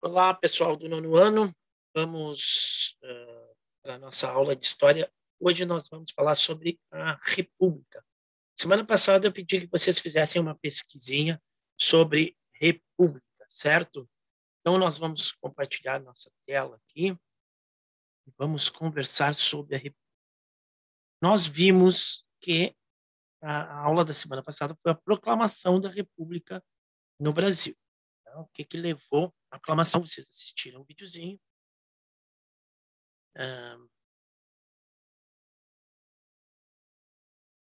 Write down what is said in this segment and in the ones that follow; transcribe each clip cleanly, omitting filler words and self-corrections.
Olá, pessoal do nono ano. Vamos para a nossa aula de história. Hoje nós vamos falar sobre a República. Semana passada eu pedi que vocês fizessem uma pesquisinha sobre República, certo? Então nós vamos compartilhar nossa tela aqui e vamos conversar sobre a República. Nós vimos que a aula da semana passada foi a proclamação da República no Brasil. Então, o que que levou à aclamação? Vocês assistiram o videozinho. Ah,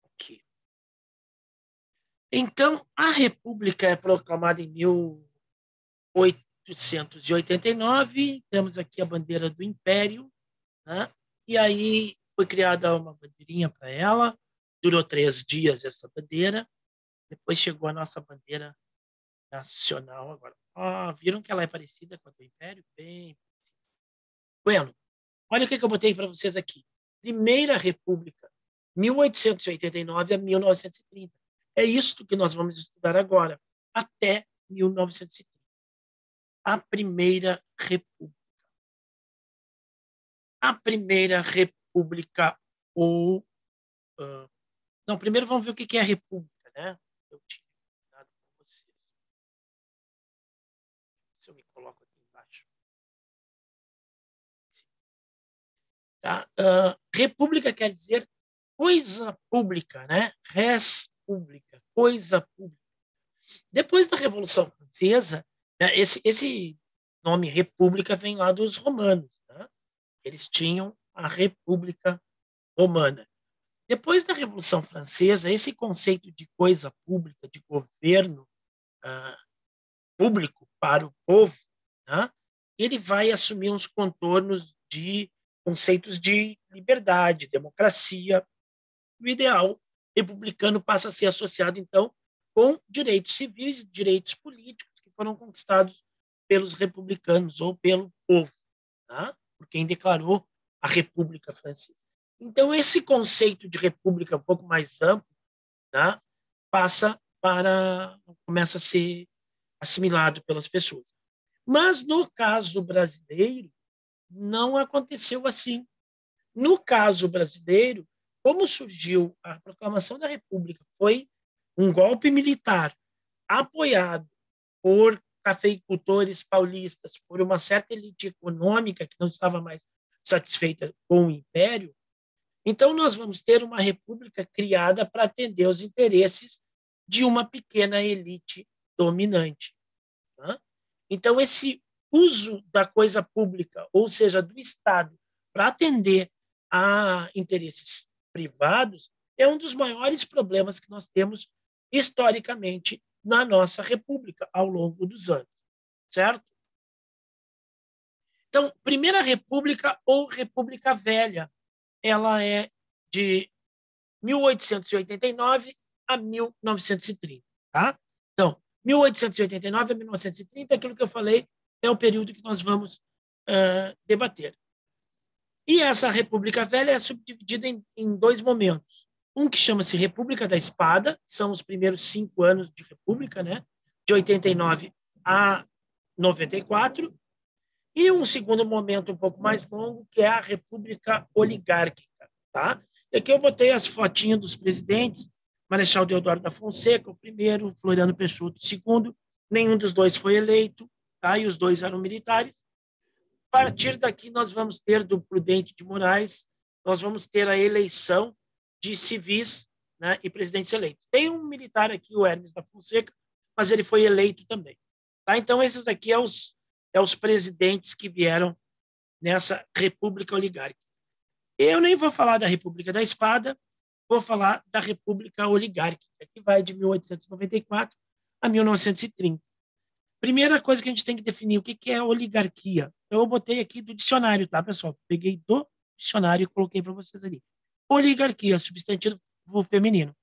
aqui. Então, a República é proclamada em 1889. Temos aqui a bandeira do Império, né? E aí foi criada uma bandeirinha para ela. Durou 3 dias essa bandeira. Depois chegou a nossa bandeira nacional agora. Viram que ela é parecida com a do Império? Bem. Bueno, olha o que eu botei para vocês aqui. Primeira República, 1889 a 1930. É isto que nós vamos estudar agora, até 1930. A Primeira República. A Primeira República, ou... não, primeiro vamos ver o que é a República, né? Eu tinha dado com vocês. Se eu me coloco aqui embaixo. Tá? República quer dizer coisa pública, né? Res pública, coisa pública. Depois da Revolução Francesa, né, esse nome República vem lá dos romanos. Né? Eles tinham a República Romana. Depois da Revolução Francesa, esse conceito de coisa pública, de governo público para o povo, né, ele vai assumir uns contornos de conceitos de liberdade, democracia. O ideal republicano passa a ser associado, então, com direitos civis e direitos políticos que foram conquistados pelos republicanos ou pelo povo, tá? Por quem declarou a República Francesa. Então, esse conceito de república um pouco mais amplo, tá? Começa a ser assimilado pelas pessoas. Mas, no caso brasileiro, não aconteceu assim. No caso brasileiro, como surgiu a proclamação da República? Foi um golpe militar apoiado por cafeicultores paulistas, por uma certa elite econômica que não estava mais satisfeita com o império. Então, nós vamos ter uma república criada para atender os interesses de uma pequena elite dominante. Tá? Então, esse uso da coisa pública, ou seja, do Estado, para atender a interesses privados, é um dos maiores problemas que nós temos historicamente na nossa República ao longo dos anos, certo? Então, Primeira República ou República Velha, ela é de 1889 a 1930, tá? Então, 1889 a 1930, aquilo que eu falei, é o período que nós vamos debater. E essa República Velha é subdividida em dois momentos. Um que chama-se República da Espada, são os primeiros 5 anos de República, né? De 89 a 94. E um segundo momento um pouco mais longo, que é a República Oligárquica. Tá? E aqui eu botei as fotinhas dos presidentes, Marechal Deodoro da Fonseca, o primeiro, Floriano Peixoto, o segundo. Nenhum dos dois foi eleito, tá? E os dois eram militares. A partir daqui, nós vamos ter, do Prudente de Moraes, nós vamos ter a eleição de civis, né, e presidentes eleitos. Tem um militar aqui, o Hermes da Fonseca, mas ele foi eleito também. Tá? Então, esses aqui os presidentes que vieram nessa república oligárquica. Eu nem vou falar da República da Espada, vou falar da República Oligárquica, que vai de 1894 a 1930. Primeira coisa que a gente tem que definir, o que é oligarquia? Eu botei aqui do dicionário, tá, pessoal? Peguei do dicionário e coloquei para vocês ali. Oligarquia, substantivo feminino.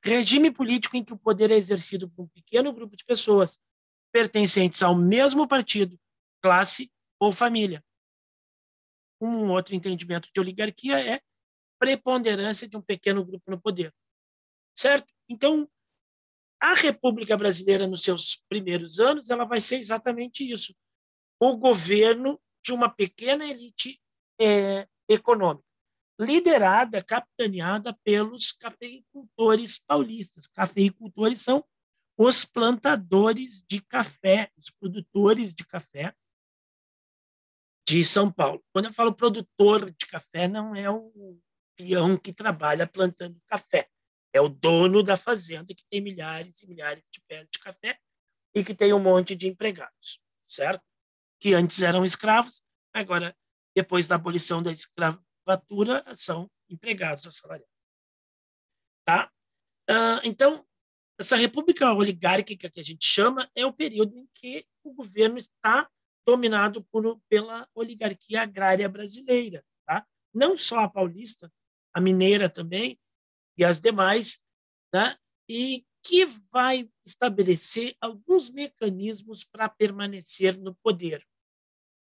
Regime político em que o poder é exercido por um pequeno grupo de pessoas pertencentes ao mesmo partido, classe ou família. Um outro entendimento de oligarquia é preponderância de um pequeno grupo no poder. Certo? Então, a República Brasileira, nos seus primeiros anos, ela vai ser exatamente isso. o governo de uma pequena elite econômica, liderada, capitaneada pelos cafeicultores paulistas. Cafeicultores são os plantadores de café, os produtores de café de São Paulo. Quando eu falo produtor de café, não é o peão que trabalha plantando café, é o dono da fazenda que tem milhares e milhares de pés de café e que tem um monte de empregados, certo? Que antes eram escravos, agora, depois da abolição da escravatura, são empregados assalariados. Tá? Então, essa república oligárquica que a gente chama é o período em que o governo está dominado pela oligarquia agrária brasileira. Tá? Não só a paulista, a mineira também, e as demais, né? E que vai estabelecer alguns mecanismos para permanecer no poder,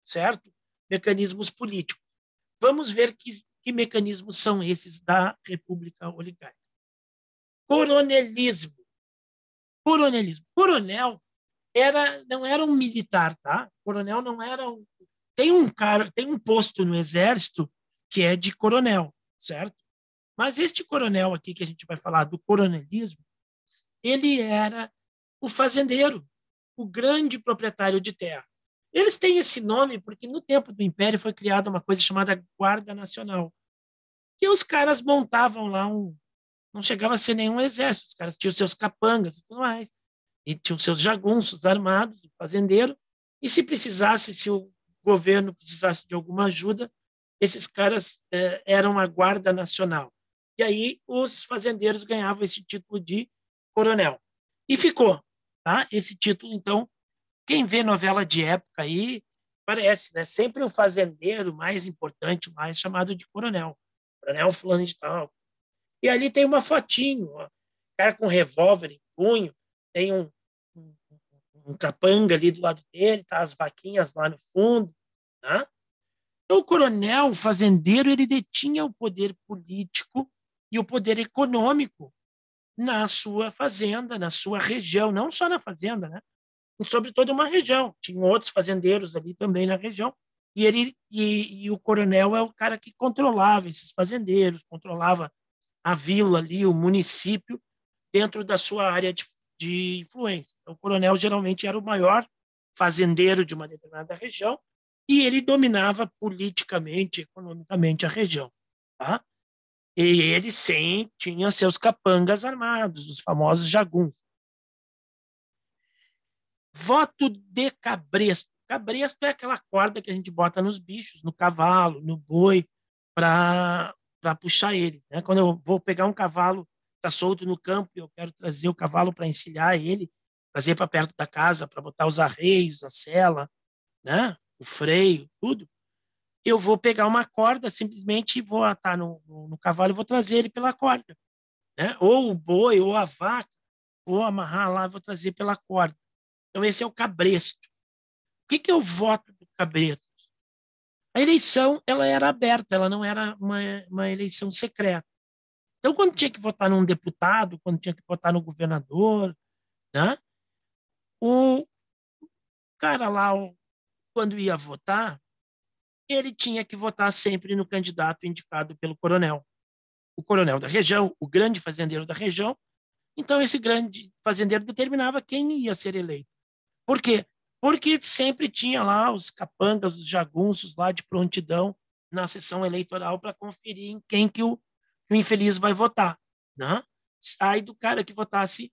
certo? Mecanismos políticos. Vamos ver que mecanismos são esses da República Oligárquica. Coronelismo. Coronelismo. Coronel não era um militar, tá? Coronel não era um... Tem um posto no exército que é de coronel, certo? Mas este coronel aqui que a gente vai falar do coronelismo, ele era o fazendeiro, o grande proprietário de terra. Eles têm esse nome porque no tempo do Império foi criada uma coisa chamada Guarda Nacional, que os caras montavam lá não chegava a ser nenhum exército, os caras tinham seus capangas e tudo mais, e tinham seus jagunços armados, o fazendeiro, e se o governo precisasse de alguma ajuda, esses caras eram a Guarda Nacional. E aí os fazendeiros ganhavam esse título de coronel. E ficou, tá? Esse título, então, quem vê novela de época aí, parece, né? Sempre o fazendeiro mais importante, mais chamado de coronel. Coronel fulano de tal. E ali tem uma fotinho, ó, cara com revólver em punho, tem um capanga ali do lado dele, tá as vaquinhas lá no fundo, tá? Então, o coronel, o fazendeiro, ele detinha o poder político e o poder econômico na sua fazenda, na sua região, não só na fazenda, né? Sobre toda uma região. Tinha outros fazendeiros ali também na região, e o coronel é o cara que controlava esses fazendeiros, controlava a vila ali, o município, dentro da sua área de influência. Então, o coronel geralmente era o maior fazendeiro de uma determinada região e ele dominava politicamente, economicamente a região. Tá? E ele, sim, tinha seus capangas armados, os famosos jagunços. Voto de cabresto. Cabresto é aquela corda que a gente bota nos bichos, no cavalo, no boi, para puxar eles. Né? Quando eu vou pegar um cavalo que está solto no campo, eu quero trazer o cavalo para encilhar ele, trazer para perto da casa, para botar os arreios, a sela, né? O freio, tudo. Eu vou pegar uma corda, simplesmente vou atar no cavalo e vou trazer ele pela corda. Né? Ou o boi, ou a vaca, vou amarrar lá e vou trazer pela corda. Então, esse é o cabresto. O que é o voto do cabresto? A eleição ela era aberta, ela não era uma eleição secreta. Então, quando tinha que votar num deputado, quando tinha que votar no governador, né, o cara lá, quando ia votar, ele tinha que votar sempre no candidato indicado pelo coronel. O coronel da região, o grande fazendeiro da região. Então, esse grande fazendeiro determinava quem ia ser eleito. Por quê? Porque sempre tinha lá os capangas, os jagunços lá de prontidão na sessão eleitoral para conferir em quem que o infeliz vai votar. Né? Sai do cara que votasse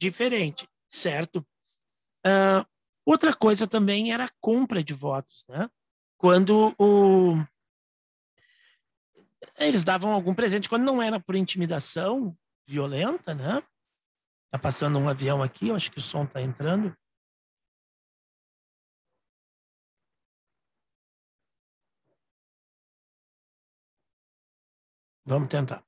diferente, certo? Outra coisa também era a compra de votos. Né? Quando eles davam algum presente, quando não era por intimidação violenta, né? Tá passando um avião aqui, eu acho que o som tá entrando. Vamos tentar.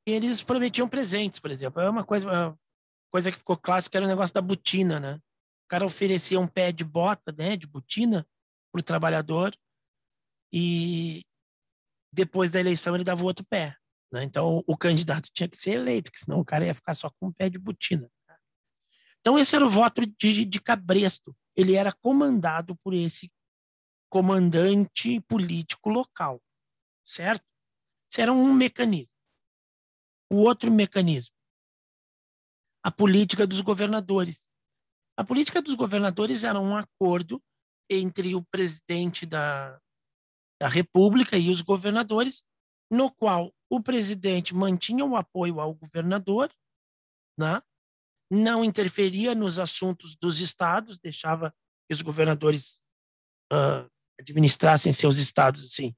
Eles prometiam presentes, por exemplo. É uma coisa que ficou clássica era o negócio da botina, né? O cara oferecia um pé de bota, né, de botina, para o trabalhador e depois da eleição ele dava o outro pé. Né? Então o candidato tinha que ser eleito, porque senão o cara ia ficar só com um pé de botina. Então esse era o voto de cabresto. ele era comandado por esse comandante político local, certo? Isso era um mecanismo. O outro mecanismo, a política dos governadores. A política dos governadores era um acordo entre o presidente da República e os governadores, no qual o presidente mantinha o apoio ao governador, né? Não interferia nos assuntos dos estados, deixava que os governadores administrassem seus estados assim,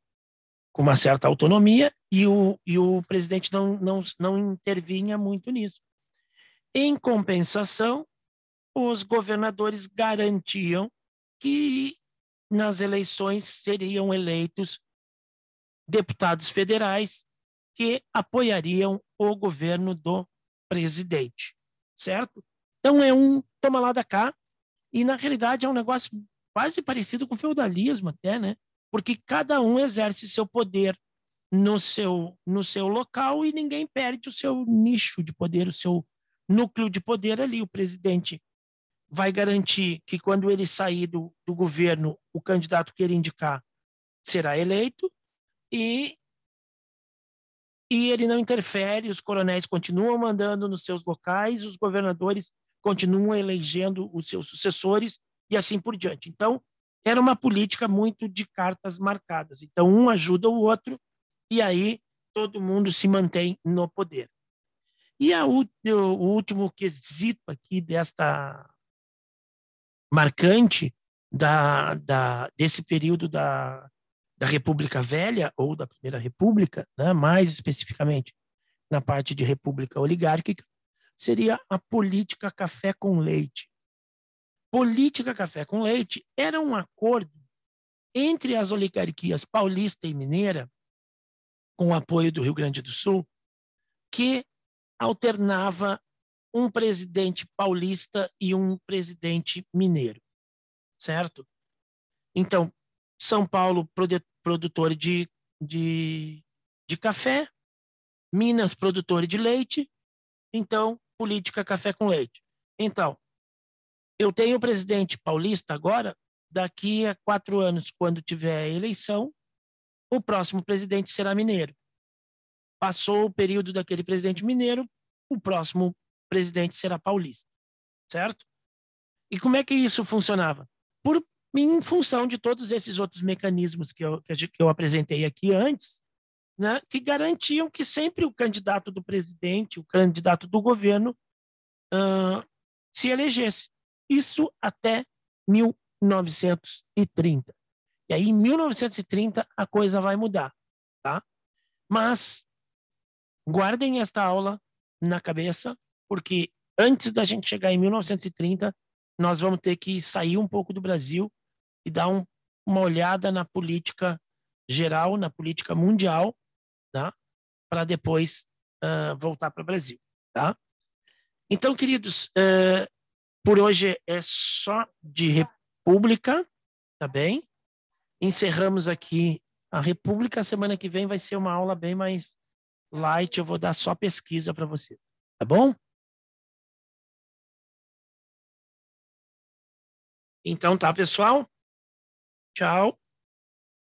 com uma certa autonomia, e o presidente não intervinha muito nisso. Em compensação, os governadores garantiam que nas eleições seriam eleitos deputados federais que apoiariam o governo do presidente, certo? Então é um toma lá da cá, e na realidade é um negócio quase parecido com o feudalismo até, né? Porque cada um exerce seu poder no seu local e ninguém perde o seu nicho de poder, o seu núcleo de poder ali. O presidente vai garantir que quando ele sair do governo, o candidato que ele indicar será eleito e ele não interfere, os coronéis continuam mandando nos seus locais, os governadores continuam elegendo os seus sucessores e assim por diante. Então, era uma política muito de cartas marcadas. Então, um ajuda o outro e aí todo mundo se mantém no poder. E o último quesito aqui desta marcante desse período da República Velha ou da Primeira República, né, mais especificamente na parte de república oligárquica, seria a política café com leite. Política café com leite era um acordo entre as oligarquias paulista e mineira, com o apoio do Rio Grande do Sul, que alternava um presidente paulista e um presidente mineiro, certo? Então, São Paulo, produtor de café, Minas, produtor de leite, então, política café com leite. Então, eu tenho o presidente paulista agora, daqui a 4 anos, quando tiver a eleição, o próximo presidente será mineiro. Passou o período daquele presidente mineiro, o próximo presidente será paulista, certo? E como é que isso funcionava? Em função de todos esses outros mecanismos que eu apresentei aqui antes, né, que garantiam que sempre o candidato do presidente, o candidato do governo, se elegesse. Isso até 1930. E aí, em 1930, a coisa vai mudar, tá? Mas guardem esta aula na cabeça, porque antes da gente chegar em 1930, nós vamos ter que sair um pouco do Brasil e dar uma olhada na política geral, na política mundial, tá? Para depois voltar para o Brasil, tá? Então, queridos, por hoje é só de República, tá bem? Encerramos aqui a República. Semana que vem vai ser uma aula bem mais light, eu vou dar só pesquisa para você, tá bom? Então tá, pessoal. Tchau.